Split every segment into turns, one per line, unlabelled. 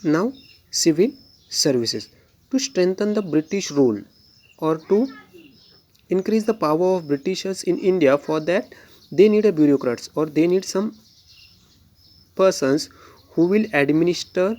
Now, civil services. To strengthen the British rule or to increase the power of Britishers in India, for that they need a bureaucrats or they need some persons who will administrate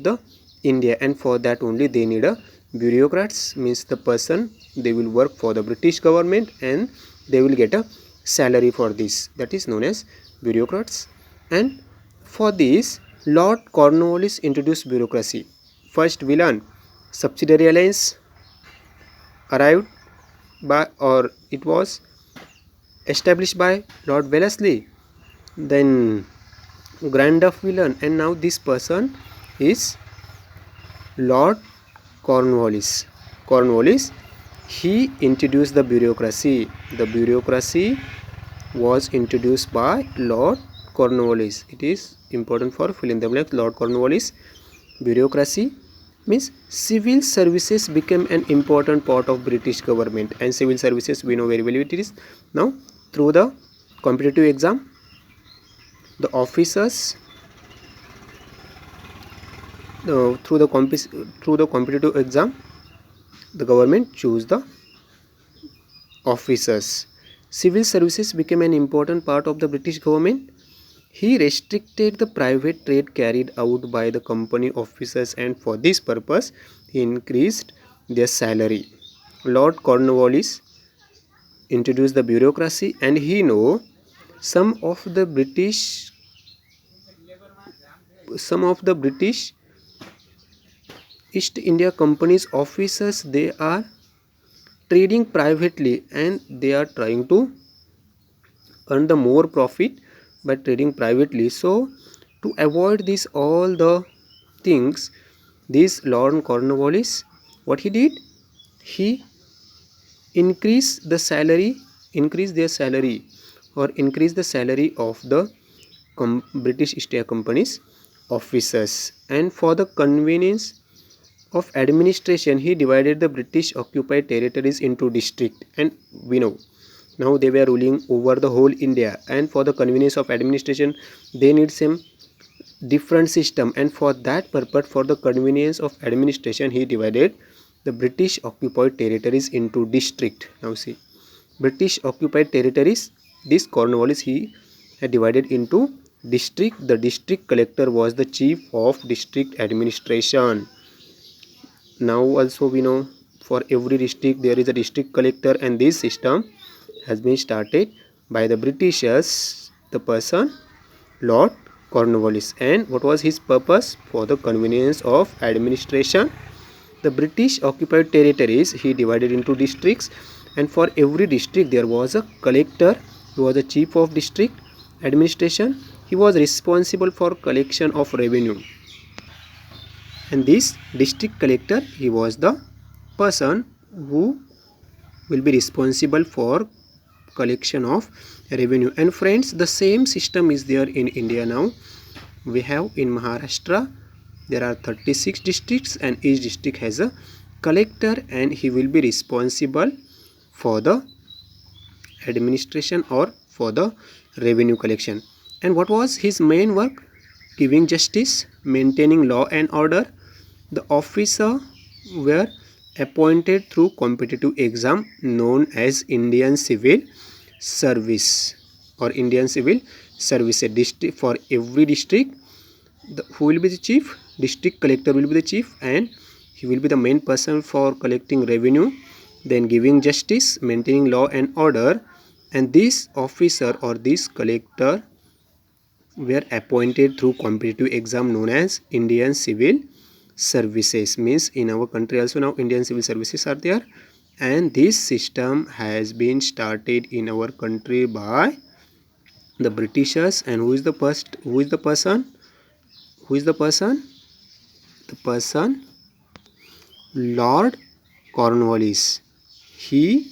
the India, and for that only they need a bureaucrats, means the person they will work for the British government and they will get a salary for this, that is known as bureaucrats. And for this Lord Cornwallis introduced bureaucracy. First villain subsidiary alliance arrived by, or it was established by Lord Wellesley, then Grand Duff villain, and now this person is Lord Cornwallis. Cornwallis, he introduced the bureaucracy. The bureaucracy was introduced by Lord Cornwallis. It is important for fill in the blank. Lord Cornwallis. Bureaucracy means civil services became an important part of British government, and civil services we know very well it is. Now through the competitive exam, the officers through the competitive exam, the government choose the officers. Civil services became an important part of the British government. He restricted the private trade carried out by the company officers, and for this purpose he increased their salary. Lord Cornwallis introduced the bureaucracy, and he know some of the British East India Company's officers, they are trading privately and they are trying to earn the more profit by trading privately. So to avoid this all the things, this Lord Cornwallis, what he did, he increased their salary or increase the salary of the British East India Company's officers. And for the convenience of administration, he divided the British occupied territories into district, and we know now they were ruling over the whole India, and for the convenience of administration they need some different system, and for that purpose, for the convenience of administration, he divided the British occupied territories into district. Now see, British occupied territories, this Cornwallis he had divided into district. The district collector was the chief of district administration. Now also we know for every district there is a district collector, and this system has been started by the Britishers, the person Lord Cornwallis. And what was his purpose? For the convenience of administration, the British occupied territories he divided into districts, and for every district there was a collector who was the chief of district administration. He was responsible for collection of revenue, and this district collector, he was the person who will be responsible for collection of revenue. And friends, the same system is there in India now. We have in Maharashtra there are 36 districts, and each district has a collector, and he will be responsible for the administration or for the revenue collection. And what was his main work? Giving justice, maintaining law and order. The officer were appointed through competitive exam known as Indian Civil Service or Indian Civil Service. A district, for every district, who will be the chief? District collector will be the chief, and he will be the main person for collecting revenue, then giving justice, maintaining law and order. And this officer or this collector were appointed through competitive exam known as Indian Civil Services. Means in our country also now Indian Civil Services are there, and this system has been started in our country by the Britishers. And who is the person? The person Lord Cornwallis. He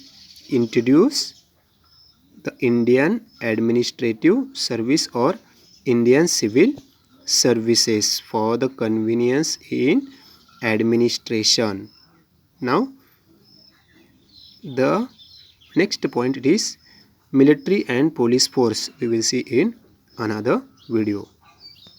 introduced the Indian Administrative Service or Indian Civil Services for the convenience in administration. Now the next point is military and police force. We will see in another video.